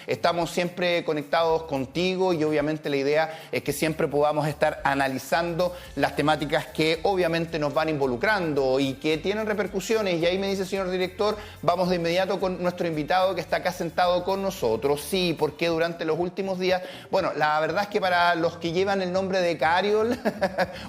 estamos siempre conectados contigo y obviamente la idea es que siempre podamos estar analizando las temáticas que obviamente nos van involucrando y que tienen repercusiones. Y ahí me dice, señor director, vamos de inmediato con nuestro invitado que está acá sentado con nosotros. Sí, porque durante los últimos días, bueno, la verdad es que para los que llevan el nombre de Carol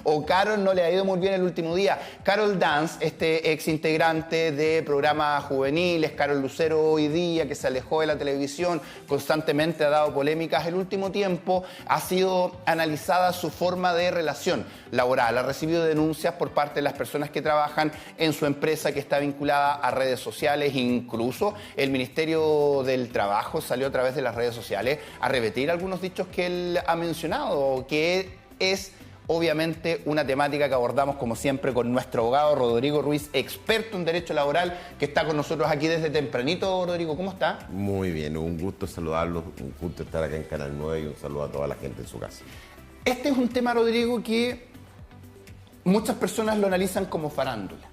o Carol no le ha ido muy bien el último día. Carol Dance, este ex integrante de programas juveniles, Carol Lucero hoy día, que se alejó de la televisión, constantemente ha dado polémicas el último tiempo, ha sido analizada su forma de relación laboral, ha recibido denuncias por parte de las personas que trabajan en su empresa que está vinculada a redes sociales, incluso el Ministerio del Trabajo salió a través de las redes sociales a repetir algunos dichos que él ha mencionado, que es obviamente una temática que abordamos como siempre con nuestro abogado Rodrigo Ruiz, experto en derecho laboral, que está con nosotros aquí desde tempranito. Rodrigo, ¿cómo está? Muy bien, un gusto saludarlos, un gusto estar acá en Canal 9 y un saludo a toda la gente en su casa. Este es un tema, Rodrigo, que muchas personas lo analizan como farándula,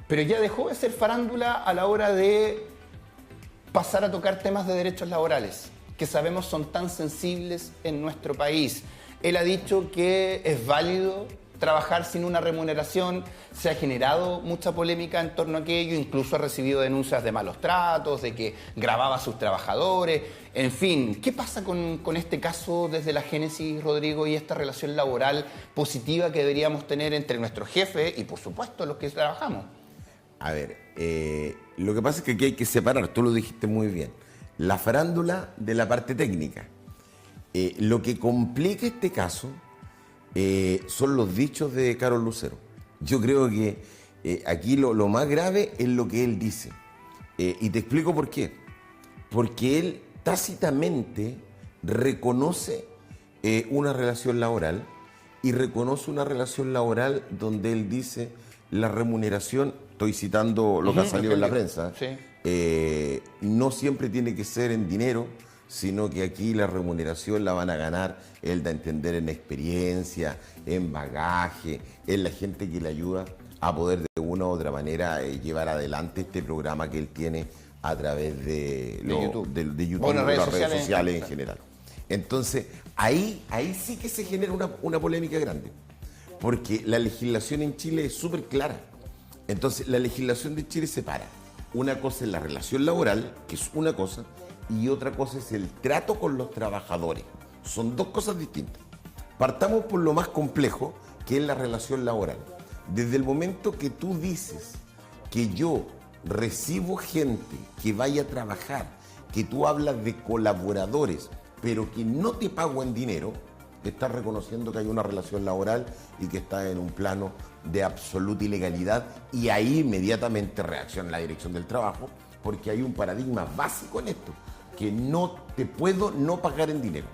pero ya dejó de ser farándula a la hora de pasar a tocar temas de derechos laborales, que sabemos son tan sensibles en nuestro país. Él ha dicho que es válido trabajar sin una remuneración, se ha generado mucha polémica en torno a aquello, incluso ha recibido denuncias de malos tratos, de que grababa a sus trabajadores, en fin. ¿Qué pasa con este caso desde la génesis, Rodrigo, y esta relación laboral positiva que deberíamos tener entre nuestro jefe y, por supuesto, los que trabajamos? A ver, lo que pasa es que aquí hay que separar, tú lo dijiste muy bien, la farándula de la parte técnica. Lo que complica este caso son los dichos de Carol Lucero. Yo creo que aquí lo más grave es lo que él dice. Y te explico por qué. Porque él tácitamente reconoce una relación laboral y reconoce una relación laboral donde él dice la remuneración, estoy citando lo que ha salido en la prensa, sí. No siempre tiene que ser en dinero, sino que aquí la remuneración la van a ganar, él da a entender, en experiencia, en bagaje, en la gente que le ayuda a poder de una u otra manera llevar adelante este programa que él tiene a través de YouTube, de YouTube, bueno, las redes sociales en general. Entonces, ahí sí que se genera una polémica grande, porque la legislación en Chile es súper clara. Entonces, la legislación de Chile separa. Una cosa es la relación laboral, que es una cosa, y otra cosa es el trato con los trabajadores. Son dos cosas distintas. Partamos por lo más complejo, que es la relación laboral. Desde el momento que tú dices que yo recibo gente que vaya a trabajar, que tú hablas de colaboradores, pero que no te pago en dinero, estás reconociendo que hay una relación laboral y que está en un plano de absoluta ilegalidad, y ahí inmediatamente reacciona la Dirección del Trabajo, porque hay un paradigma básico en esto, que no te puedo no pagar en dinero.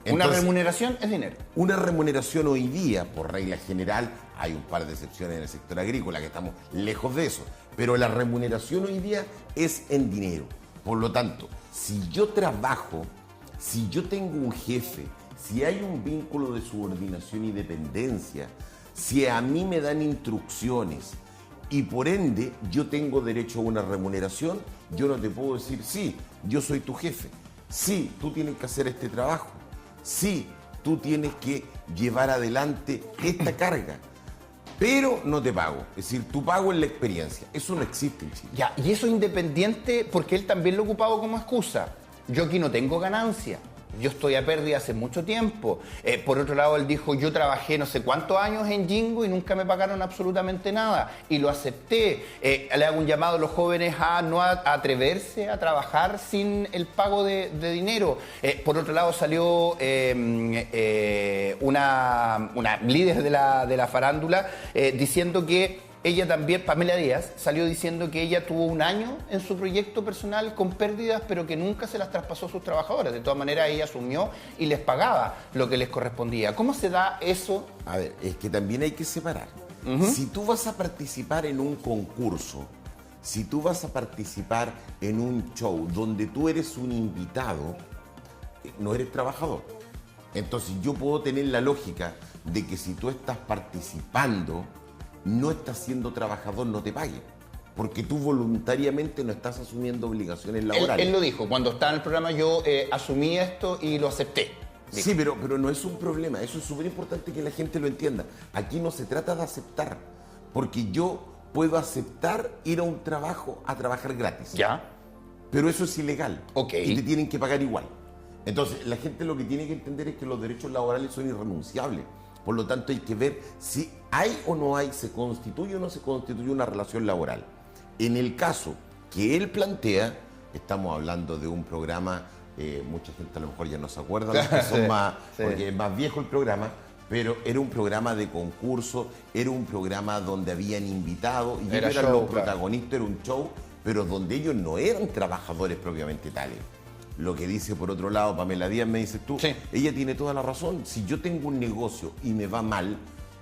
Entonces, una remuneración es dinero. Una remuneración hoy día, por regla general, hay un par de excepciones en el sector agrícola que estamos lejos de eso, pero la remuneración hoy día es en dinero. Por lo tanto, si yo trabajo, si yo tengo un jefe, si hay un vínculo de subordinación y dependencia, si a mí me dan instrucciones y por ende yo tengo derecho a una remuneración, yo no te puedo decir, sí, yo soy tu jefe, sí, tú tienes que hacer este trabajo, sí, tú tienes que llevar adelante esta carga, pero no te pago. Es decir, tu pago es la experiencia. Eso no existe en Chile. Ya, y eso independiente, porque él también lo ha ocupado como excusa. Yo aquí no tengo ganancia. Yo estoy a pérdida hace mucho tiempo. Por otro lado, él dijo, yo trabajé no sé cuántos años en Jingo y nunca me pagaron absolutamente nada. Y lo acepté. Le hago un llamado a los jóvenes a no atreverse a trabajar sin el pago de dinero. Por otro lado, salió una líder de la farándula diciendo que ella también, Pamela Díaz, salió diciendo que ella tuvo un año en su proyecto personal con pérdidas, pero que nunca se las traspasó a sus trabajadores. De todas maneras, ella asumió y les pagaba lo que les correspondía. ¿Cómo se da eso? A ver, es que también hay que separar. Si tú vas a participar en un concurso, si tú vas a participar en un show donde tú eres un invitado, no eres trabajador. Entonces yo puedo tener la lógica de que si tú estás participando, no estás siendo trabajador, no te paguen. porque tú voluntariamente no estás asumiendo obligaciones laborales. Él lo dijo, cuando estaba en el programa yo asumí esto y lo acepté. Dijo. Sí, pero no es un problema, eso es súper importante que la gente lo entienda. Aquí no se trata de aceptar, porque yo puedo aceptar ir a un trabajo a trabajar gratis. ¿Ya? Pero eso es ilegal. Ok. Y te tienen que pagar igual. Entonces, la gente lo que tiene que entender es que los derechos laborales son irrenunciables. Por lo tanto, hay que ver si hay o no hay, se constituye o no se constituye una relación laboral. En el caso que él plantea, estamos hablando de un programa, mucha gente a lo mejor ya no se acuerda, los que son más, Sí. porque es más viejo el programa, pero era un programa de concurso, era un programa donde habían invitados, y Era ellos eran show, los claro. protagonistas, era un show, pero donde ellos no eran trabajadores propiamente tales. Lo que dice por otro lado Pamela Díaz, me dices tú, Sí. ella tiene toda la razón. Si yo tengo un negocio y me va mal,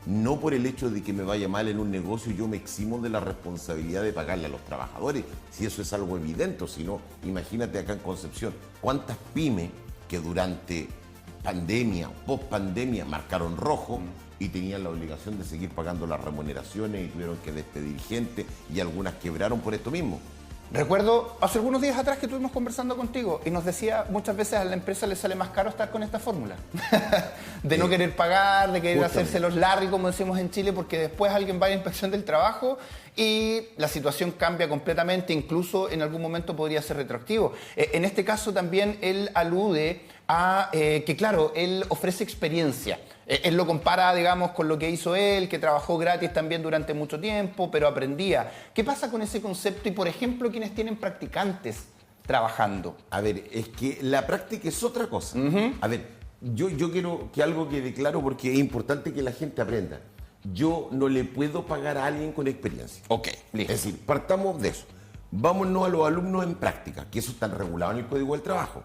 no por el hecho de que me vaya mal en un negocio, yo me eximo de la responsabilidad de pagarle a los trabajadores, si eso es algo evidente. Si no, imagínate acá en Concepción, cuántas pymes que durante pandemia, post pandemia, marcaron rojo y tenían la obligación de seguir pagando las remuneraciones y tuvieron que despedir gente y algunas quebraron por esto mismo. Recuerdo hace algunos días atrás que estuvimos conversando contigo y nos decía muchas veces a la empresa le sale más caro estar con esta fórmula. De no querer pagar, de querer Justamente. hacerse los larry, como decimos en Chile, porque después alguien va a la inspección del trabajo y la situación cambia completamente, incluso en algún momento podría ser retroactivo. En este caso también él alude a que, claro, él ofrece experiencia. Él lo compara, digamos, con lo que hizo él, que trabajó gratis también durante mucho tiempo, pero aprendía. ¿Qué pasa con ese concepto y, por ejemplo, quienes tienen practicantes trabajando? A ver, es que la práctica es otra cosa. A ver, yo quiero que algo quede claro porque es importante que la gente aprenda. Yo no le puedo pagar a alguien con experiencia. Ok, Es listo. decir, partamos de eso. Vámonos a los alumnos en práctica, que eso está regulado en el Código del Trabajo.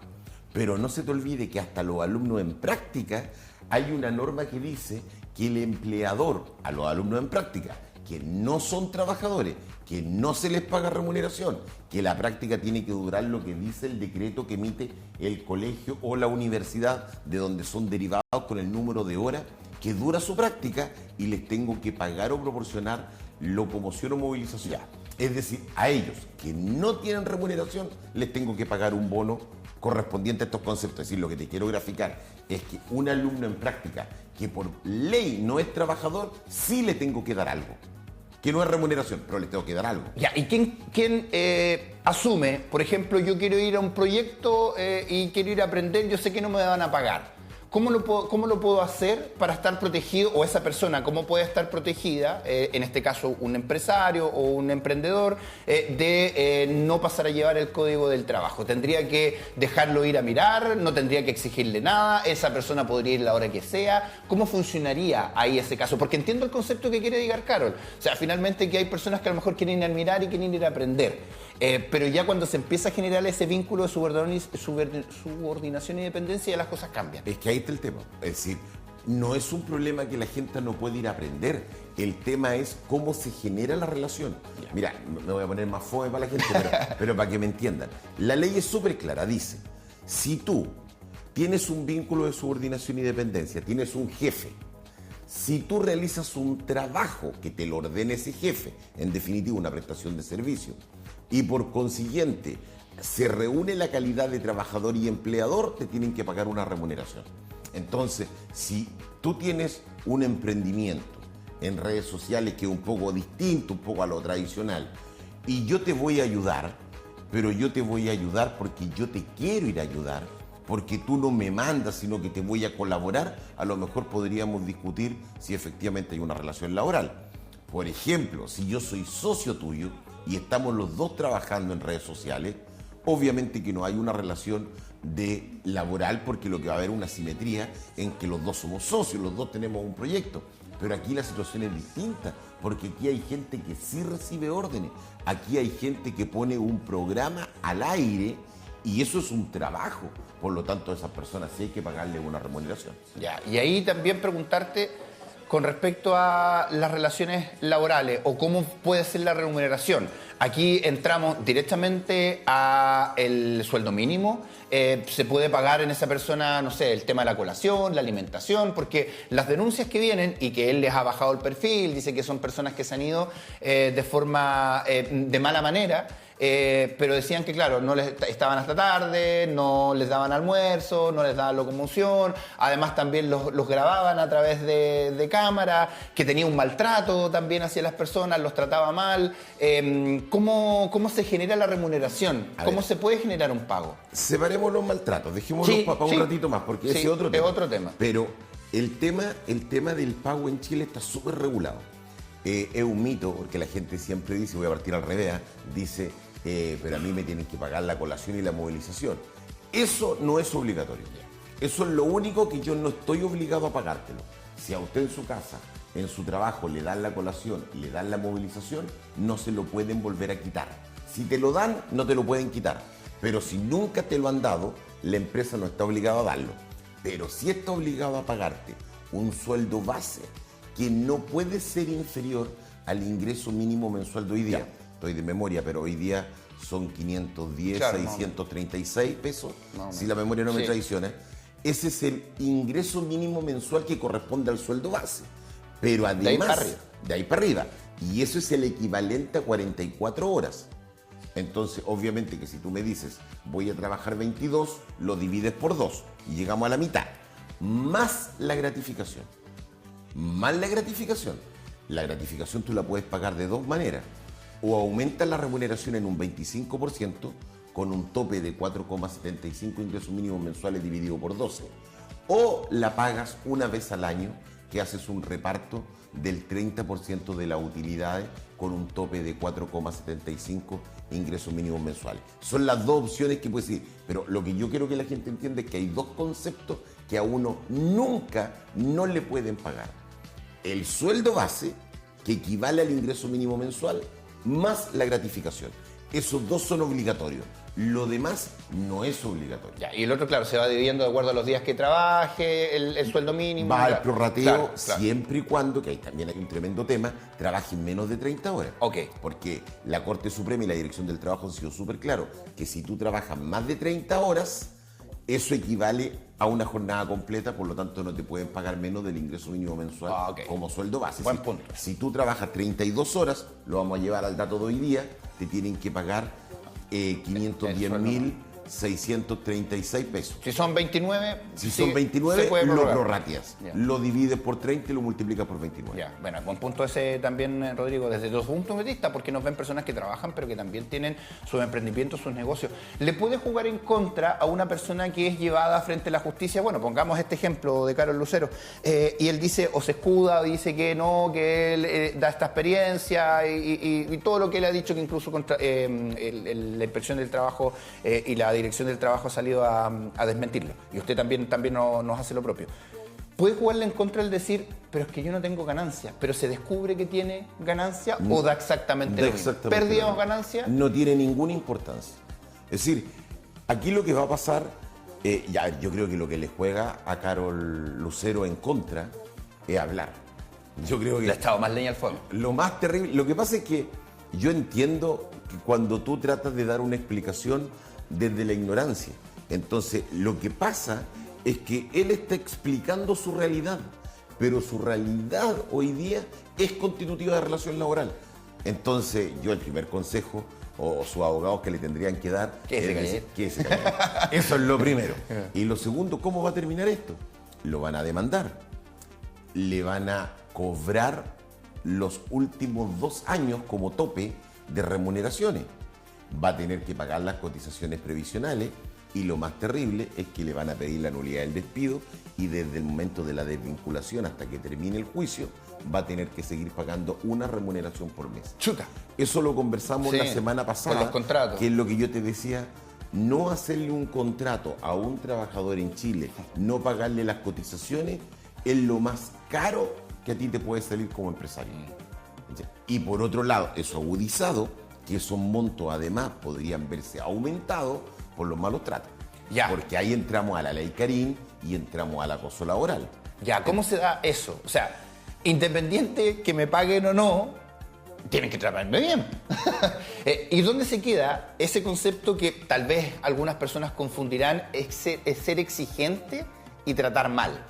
Pero no se te olvide que hasta los alumnos en práctica hay una norma que dice que el empleador a los alumnos en práctica, que no son trabajadores, que no se les paga remuneración, que la práctica tiene que durar lo que dice el decreto que emite el colegio o la universidad de donde son derivados con el número de horas que dura su práctica y les tengo que pagar o proporcionar locomoción o movilización. Es decir, a ellos que no tienen remuneración les tengo que pagar un bono correspondiente a estos conceptos. Es decir, lo que te quiero graficar es que un alumno en práctica que por ley no es trabajador, sí le tengo que dar algo. Que no es remuneración, pero le tengo que dar algo. Ya, ¿y quién asume, por ejemplo, yo quiero ir a un proyecto y quiero ir a aprender, yo sé que no me van a pagar? ¿Cómo lo puedo hacer para estar protegido, o esa persona, cómo puede estar protegida, en este caso un empresario o un emprendedor, de no pasar a llevar el código del trabajo? ¿Tendría que dejarlo ir a mirar? ¿No tendría que exigirle nada? ¿Esa persona podría ir la hora que sea? ¿Cómo funcionaría ahí ese caso? Porque entiendo el concepto que quiere llegar Carol. O sea, finalmente que hay personas que a lo mejor quieren ir a mirar y quieren ir a aprender. Pero ya cuando se empieza a generar ese vínculo de subordinación y dependencia, ya las cosas cambian. Es que ahí está el tema. Es decir, no es un problema que la gente no puede ir a aprender. El tema es cómo se genera la relación. Mira, me voy a poner más fome para la gente, pero para que me entiendan. La ley es súper clara. Dice, si tú tienes un vínculo de subordinación y dependencia, tienes un jefe, si tú realizas un trabajo que te lo ordene ese jefe, en definitiva una prestación de servicio, y por consiguiente se reúne la calidad de trabajador y empleador, te tienen que pagar una remuneración. Entonces, si tú tienes un emprendimiento en redes sociales que es un poco distinto, un poco a lo tradicional, y yo te voy a ayudar, pero yo te voy a ayudar porque yo te quiero ir a ayudar, porque tú no me mandas, sino que te voy a colaborar, a lo mejor podríamos discutir si efectivamente hay una relación laboral. Por ejemplo, si yo soy socio tuyo y estamos los dos trabajando en redes sociales, obviamente que no hay una relación de laboral, porque lo que va a haber una simetría en que los dos somos socios, los dos tenemos un proyecto. Pero aquí la situación es distinta, porque aquí hay gente que sí recibe órdenes, aquí hay gente que pone un programa al aire y eso es un trabajo. Por lo tanto, a esas personas sí hay que pagarle una remuneración. Ya, y ahí también preguntarte, con respecto a las relaciones laborales o cómo puede ser la remuneración. Aquí entramos directamente a el sueldo mínimo. Se puede pagar en esa persona, no sé, el tema de la colación, la alimentación, porque las denuncias que vienen y que él les ha bajado el perfil, dice que son personas que se han ido de forma, de mala manera. Pero decían que, claro, no les estaban hasta tarde, no les daban almuerzo, no les daban locomoción, además también los grababan a través de cámara, que tenía un maltrato también hacia las personas, los trataba mal. ¿Cómo se genera la remuneración? ¿Cómo se puede generar un pago? Separemos los maltratos, dejémoslos para un ratito más, porque ese es otro tema. Es otro tema. Pero el tema del pago en Chile está súper regulado. Es un mito, porque la gente siempre dice, voy a partir al revés, dice... pero a mí me tienen que pagar la colación y la movilización. Eso no es obligatorio. Eso es lo único que yo no estoy obligado a pagártelo. Si a usted en su casa, en su trabajo, le dan la colación, le dan la movilización, no se lo pueden volver a quitar. Si te lo dan, no te lo pueden quitar. Pero si nunca te lo han dado, la empresa no está obligada a darlo. Pero sí está obligado a pagarte un sueldo base que no puede ser inferior al ingreso mínimo mensual de hoy día. Estoy de memoria, pero hoy día son 510, claro, 636 pesos, si la memoria no me traiciona. Ese es el ingreso mínimo mensual que corresponde al sueldo base. Pero además, de ahí para arriba. Y eso es el equivalente a 44 horas. Entonces, obviamente que si tú me dices, voy a trabajar 22, lo divides por 2 y llegamos a la mitad. Más la gratificación. Más la gratificación. La gratificación tú la puedes pagar de dos maneras. O aumentas la remuneración en un 25% con un tope de 4,75 ingresos mínimos mensuales dividido por 12. O la pagas una vez al año, que haces un reparto del 30% de las utilidades con un tope de 4,75 ingresos mínimos mensuales. Son las dos opciones que puedes decir. Pero lo que yo quiero que la gente entienda es que hay dos conceptos que a uno nunca no le pueden pagar. El sueldo base, que equivale al ingreso mínimo mensual, más la gratificación. Esos dos son obligatorios. Lo demás no es obligatorio. Ya, y el otro, claro, se va dividiendo de acuerdo a los días que trabaje, el sueldo mínimo. Va al prorrateo siempre y cuando, que ahí también hay un tremendo tema, trabajen menos de 30 horas. Porque la Corte Suprema y la Dirección del Trabajo han sido súper claros que si tú trabajas más de 30 horas, eso equivale a una jornada completa, por lo tanto no te pueden pagar menos del ingreso mínimo mensual como sueldo base. Buen punto. Si tú trabajas 32 horas, lo vamos a llevar al dato de hoy día, te tienen que pagar 510.636 pesos. Si son 29... Si son 29, lo prorrateas. Lo divides por 30 y lo multiplicas por 29. Ya, bueno, buen punto ese también, Rodrigo, desde dos puntos de vista, porque nos ven personas que trabajan, pero que también tienen sus emprendimientos, sus negocios. ¿Le puede jugar en contra a una persona que es llevada frente a la justicia? Bueno, pongamos este ejemplo de Carol Lucero, y él dice, o se escuda, o dice que no, que él da esta experiencia, y todo lo que él ha dicho, que incluso contra la Inspección del Trabajo y la Dirección del Trabajo ha salido a desmentirlo. Y usted también nos hace lo propio. ¿Puede jugarle en contra el decir, pero es que yo no tengo ganancia, pero se descubre que tiene ganancia o da exactamente lo mismo? ¿Pérdida o ganancia? No tiene ninguna importancia. Es decir, aquí lo que va a pasar, yo creo que lo que le juega a Carol Lucero en contra es hablar. Yo creo que le ha echado más leña al fuego. Lo más terrible, lo que pasa es que yo entiendo que cuando tú tratas de dar una explicación desde la ignorancia, entonces lo que pasa es que él está explicando su realidad, pero su realidad hoy día es constitutiva de relación laboral. Entonces, yo el primer consejo, o sus abogados que le tendrían que dar, que se calle. Eso es lo primero. Y lo segundo, ¿cómo va a terminar esto? Lo van a demandar. Le van a cobrar los últimos 2 años como tope de remuneraciones. Va a tener que pagar las cotizaciones previsionales. Y lo más terrible es que le van a pedir la nulidad del despido y desde el momento de la desvinculación hasta que termine el juicio va a tener que seguir pagando una remuneración por mes. Chuta. Eso lo conversamos la semana pasada, que es lo que yo te decía, no hacerle un contrato a un trabajador en Chile, no pagarle las cotizaciones, es lo más caro que a ti te puede salir como empresario. Y por otro lado, eso agudizado, que esos montos además podrían verse aumentados por los malos tratos. Ya. Porque ahí entramos a la ley Carín y entramos al acoso laboral. Ya, ¿cómo se da eso? O sea, Independiente que me paguen o no, tienen que tratarme bien. ¿Y dónde se queda ese concepto que tal vez algunas personas confundirán, es ser exigente y tratar mal?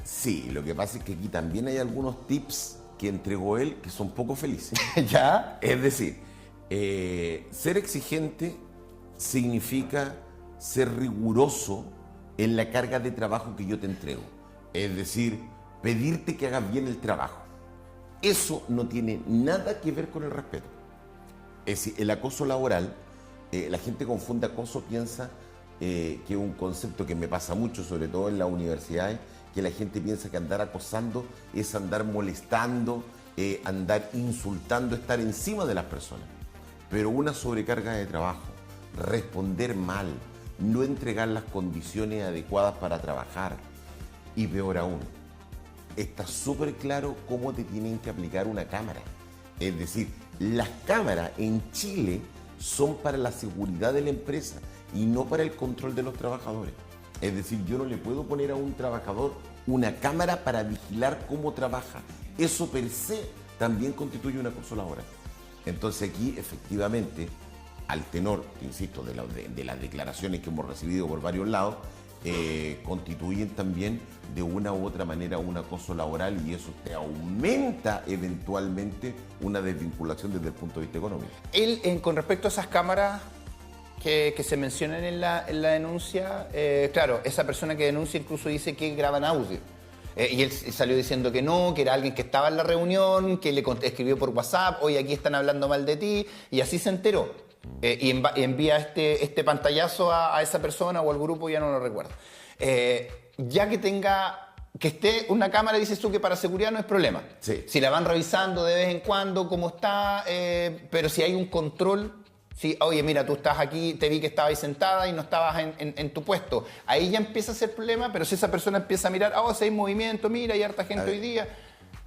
Sí, lo que pasa es que aquí también hay algunos tips que entregó él que son poco felices. ¿Ya? Es decir, ser exigente significa ser riguroso en la carga de trabajo que yo te entrego. Es decir, pedirte que hagas bien el trabajo. Eso no tiene nada que ver con el respeto. Es decir, el acoso laboral, la gente confunde acoso, piensa que es un concepto que me pasa mucho, sobre todo en las universidades, que la gente piensa que andar acosando es andar molestando, andar insultando, estar encima de las personas. Pero una sobrecarga de trabajo, responder mal, no entregar las condiciones adecuadas para trabajar y peor aún, está súper claro cómo te tienen que aplicar una cámara. Es decir, las cámaras en Chile son para la seguridad de la empresa y no para el control de los trabajadores. Es decir, yo no le puedo poner a un trabajador una cámara para vigilar cómo trabaja. Eso per se también constituye un acoso laboral. Entonces aquí, efectivamente, al tenor, insisto, de las declaraciones que hemos recibido por varios lados, constituyen también de una u otra manera un acoso laboral y eso te aumenta eventualmente una desvinculación desde el punto de vista económico. Él, con respecto a esas cámaras que se mencionan en la denuncia, claro, esa persona que denuncia incluso dice que graban audio. Y él salió diciendo que no, que era alguien que estaba en la reunión, que le escribió por WhatsApp, oye, aquí están hablando mal de ti, y así se enteró. Y envía este pantallazo a esa persona o al grupo, ya no lo recuerdo. Ya que esté una cámara, dices tú que para seguridad no es problema. Sí. Si la van revisando de vez en cuando, cómo está, pero si hay un control, si, oye, mira, tú estás aquí, te vi que estabas ahí sentada y no estabas en tu puesto, ahí ya empieza a ser problema, pero si esa persona empieza a mirar, si hay movimiento, mira, hay harta gente hoy día.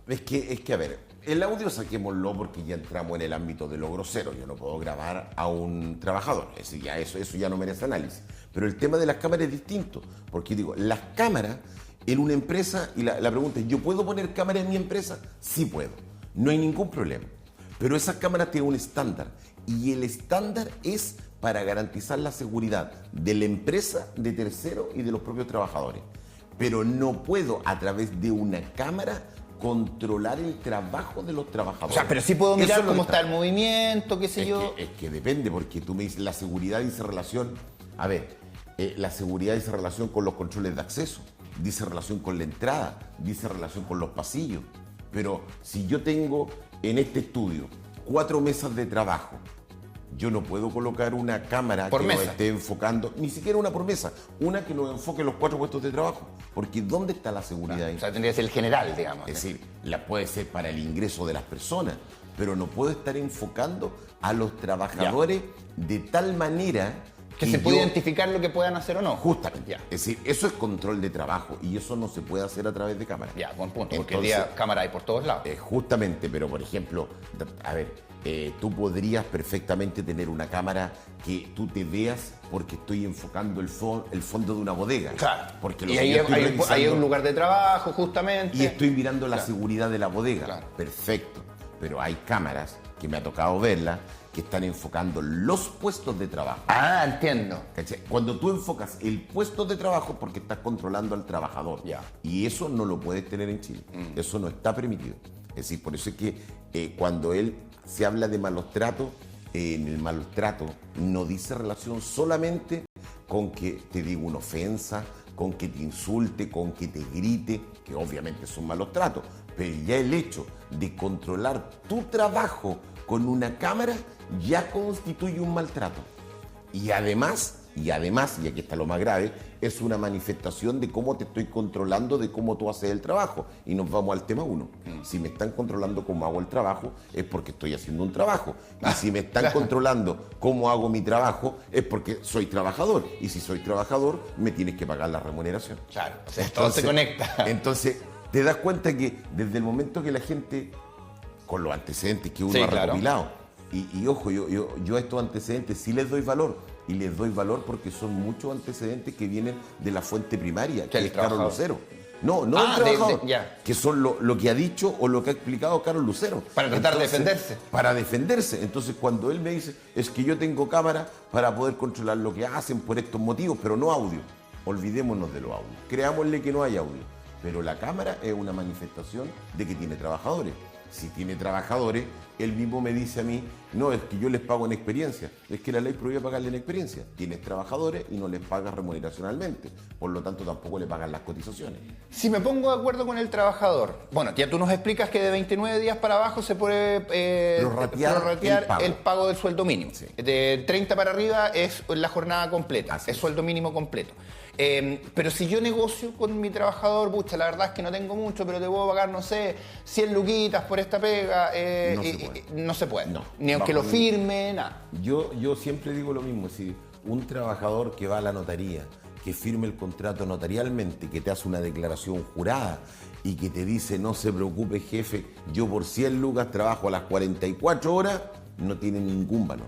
Es que, a ver, el audio saquémoslo porque ya entramos en el ámbito de lo grosero. Yo no puedo grabar a un trabajador. Es decir, eso ya no merece análisis. Pero el tema de las cámaras es distinto. Porque digo, las cámaras en una empresa, y la pregunta es, ¿yo puedo poner cámaras en mi empresa? Sí puedo. No hay ningún problema. Pero esas cámaras tienen un estándar. Y el estándar es para garantizar la seguridad de la empresa, de terceros y de los propios trabajadores. Pero no puedo, a través de una cámara, controlar el trabajo de los trabajadores. O sea, pero sí puedo mirar cómo está el movimiento, qué sé yo. Es que depende, porque tú me dices, la seguridad dice relación... A ver, la seguridad dice relación con los controles de acceso, dice relación con la entrada, dice relación con los pasillos. Pero si yo tengo en este estudio 4 mesas de trabajo, yo no puedo colocar una cámara que nos esté enfocando, ni siquiera una por mesa, una que nos enfoque los 4 puestos de trabajo. Porque ¿dónde está la seguridad ahí? O sea, tendría que ser el general, digamos. Es decir, la puede ser para el ingreso de las personas, pero no puedo estar enfocando a los trabajadores de tal manera que se puede identificar lo que puedan hacer o no. Justamente. Es decir, eso es control de trabajo y eso no se puede hacer a través de cámaras. Ya, buen punto, porque hoy día cámara hay por todos lados. Justamente, pero por ejemplo, a ver, tú podrías perfectamente tener una cámara que tú te veas porque estoy enfocando el fondo de una bodega. Claro. Porque y ahí hay un lugar de trabajo, justamente. Y estoy mirando la seguridad de la bodega. Claro. Perfecto. Pero hay cámaras, que me ha tocado verlas, que están enfocando los puestos de trabajo. Ah, entiendo. ¿Cachai? Cuando tú enfocas el puesto de trabajo porque estás controlando al trabajador. Ya. Y eso no lo puedes tener en Chile. Eso no está permitido. Es decir, por eso es que cuando él se habla de malos tratos, en el malos trato no dice relación solamente con que te diga una ofensa, con que te insulte, con que te grite, que obviamente son malos tratos, pero ya el hecho de controlar tu trabajo con una cámara ya constituye un maltrato. Y además, y aquí está lo más grave, es una manifestación de cómo te estoy controlando, de cómo tú haces el trabajo. Y nos vamos al tema 1. Si me están controlando cómo hago el trabajo, es porque estoy haciendo un trabajo. Y si me están controlando cómo hago mi trabajo, es porque soy trabajador. Y si soy trabajador, me tienes que pagar la remuneración. Claro, o sea, todo se conecta. Entonces, te das cuenta que desde el momento que la gente, con los antecedentes que uno ha recopilado, y ojo, yo a estos antecedentes sí les doy valor. Y les doy valor porque son muchos antecedentes que vienen de la fuente primaria, que es Carlos Lucero. No Ah, del trabajador, ya. que son lo que ha dicho o lo que ha explicado Carlos Lucero. Para tratar de defenderse. Para defenderse. Entonces, cuando él me dice, es que yo tengo cámara para poder controlar lo que hacen por estos motivos, pero no audio. Olvidémonos de los audios. Creámosle que no hay audio. Pero la cámara es una manifestación de que tiene trabajadores. Si tiene trabajadores, él mismo me dice a mí, no, es que yo les pago en experiencia. Es que la ley prohíbe pagarle en experiencia. Tienes trabajadores y no les pagas remuneracionalmente. Por lo tanto, tampoco le pagan las cotizaciones. Si me pongo de acuerdo con el trabajador, bueno, ya tú nos explicas que de 29 días para abajo se puede Prorratear el pago del sueldo mínimo. Sí. De 30 para arriba es la jornada completa, Así es es. sueldo mínimo completo. Pero si yo negocio con mi trabajador, pucha, la verdad es que no tengo mucho, pero te puedo pagar, no sé, 100 luquitas por esta pega, no se puede. No. Ni aunque lo firme, nada. Yo siempre digo lo mismo, si un trabajador que va a la notaría, que firme el contrato notarialmente, que te hace una declaración jurada y que te dice, no se preocupe jefe, yo por 100 lucas trabajo a las 44 horas, no tiene ningún valor.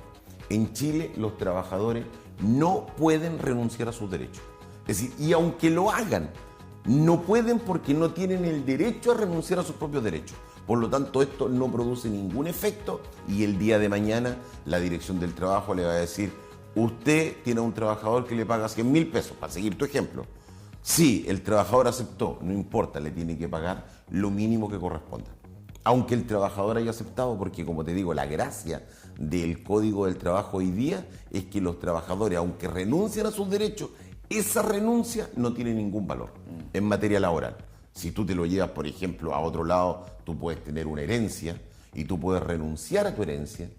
En Chile los trabajadores no pueden renunciar a sus derechos. Es decir, y aunque lo hagan, no pueden porque no tienen el derecho a renunciar a sus propios derechos. Por lo tanto, esto no produce ningún efecto y el día de mañana la Dirección del Trabajo le va a decir, usted tiene a un trabajador que le paga 100.000 pesos, para seguir tu ejemplo. Si el trabajador aceptó, no importa, le tiene que pagar lo mínimo que corresponda. Aunque el trabajador haya aceptado, porque como te digo, la gracia del Código del Trabajo hoy día es que los trabajadores, aunque renuncian a sus derechos, esa renuncia no tiene ningún valor en materia laboral. Si tú te lo llevas, por ejemplo, a otro lado, tú puedes tener una herencia y tú puedes renunciar a tu herencia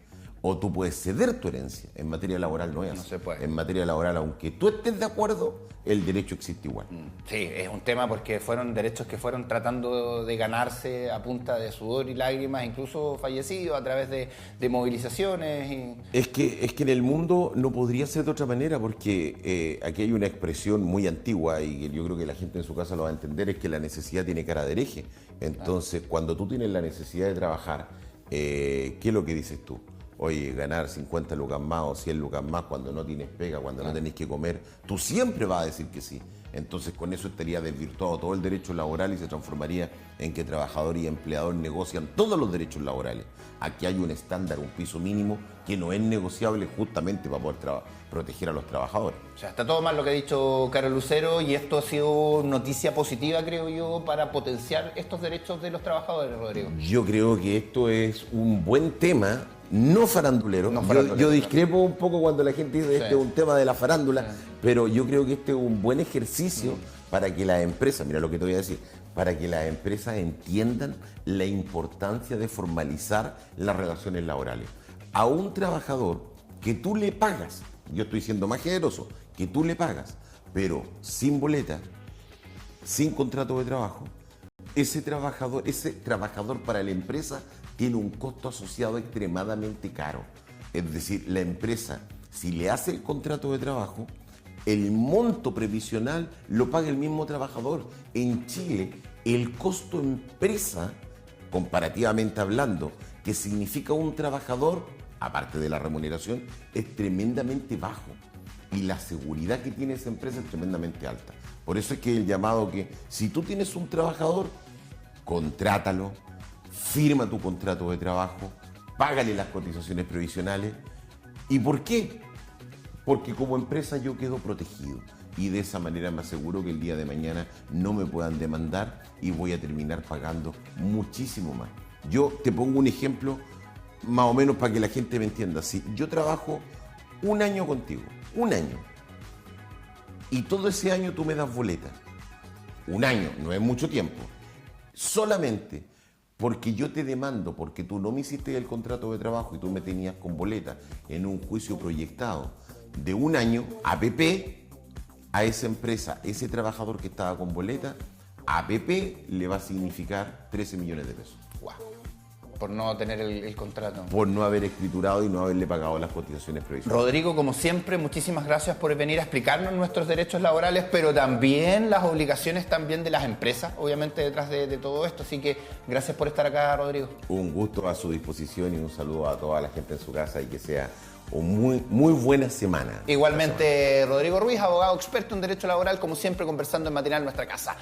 o tú puedes ceder tu herencia. En materia laboral no es así. No se puede. En materia laboral, aunque tú estés de acuerdo, el derecho existe igual. Sí, es un tema porque fueron derechos que fueron tratando de ganarse a punta de sudor y lágrimas, incluso fallecidos a través de movilizaciones. Es que en el mundo no podría ser de otra manera porque aquí hay una expresión muy antigua y yo creo que la gente en su casa lo va a entender, es que la necesidad tiene cara de hereje. Entonces, cuando tú tienes la necesidad de trabajar, ¿qué es lo que dices tú? Oye, ganar 50 lucas más o 100 lucas más cuando no tienes pega, cuando no tenés que comer, tú siempre vas a decir que sí. Entonces con eso estaría desvirtuado todo el derecho laboral y se transformaría en que trabajador y empleador negocian todos los derechos laborales. Aquí hay un estándar, un piso mínimo que no es negociable justamente para poder proteger a los trabajadores. O sea, está todo mal lo que ha dicho Carlos Lucero y esto ha sido noticia positiva, creo yo, para potenciar estos derechos de los trabajadores, Rodrigo. Yo creo que esto es un buen tema, no farandulero. Yo discrepo un poco cuando la gente dice este es un tema de la farándula, pero yo creo que este es un buen ejercicio para que las empresas, mira lo que te voy a decir, para que las empresas entiendan la importancia de formalizar las relaciones laborales. A un trabajador que tú le pagas, yo estoy siendo más generoso, que tú le pagas, pero sin boleta, sin contrato de trabajo, ese trabajador para la empresa tiene un costo asociado extremadamente caro. Es decir, la empresa, si le hace el contrato de trabajo, el monto previsional lo paga el mismo trabajador. En Chile, el costo empresa, comparativamente hablando, que significa un trabajador, aparte de la remuneración, es tremendamente bajo. Y la seguridad que tiene esa empresa es tremendamente alta. Por eso es que el llamado que, si tú tienes un trabajador, contrátalo, firma tu contrato de trabajo, págale las cotizaciones previsionales. ¿Y por qué? Porque como empresa yo quedo protegido y de esa manera me aseguro que el día de mañana no me puedan demandar y voy a terminar pagando muchísimo más. Yo te pongo un ejemplo más o menos para que la gente me entienda. Si yo trabajo un año contigo, un año, y todo ese año tú me das boleta, un año, no es mucho tiempo, solamente porque yo te demando, porque tú no me hiciste el contrato de trabajo y tú me tenías con boleta en un juicio proyectado de un año, APP, a esa empresa, ese trabajador que estaba con boleta, APP le va a significar 13 millones de pesos. Wow. Por no tener el contrato. Por no haber escriturado y no haberle pagado las cotizaciones previsionales. Rodrigo, como siempre, muchísimas gracias por venir a explicarnos nuestros derechos laborales, pero también las obligaciones también de las empresas, obviamente detrás de todo esto. Así que gracias por estar acá, Rodrigo. Un gusto a su disposición y un saludo a toda la gente en su casa y que sea una muy buena semana. Igualmente, Rodrigo Ruiz, abogado experto en derecho laboral, como siempre, conversando en Matinal Nuestra Casa.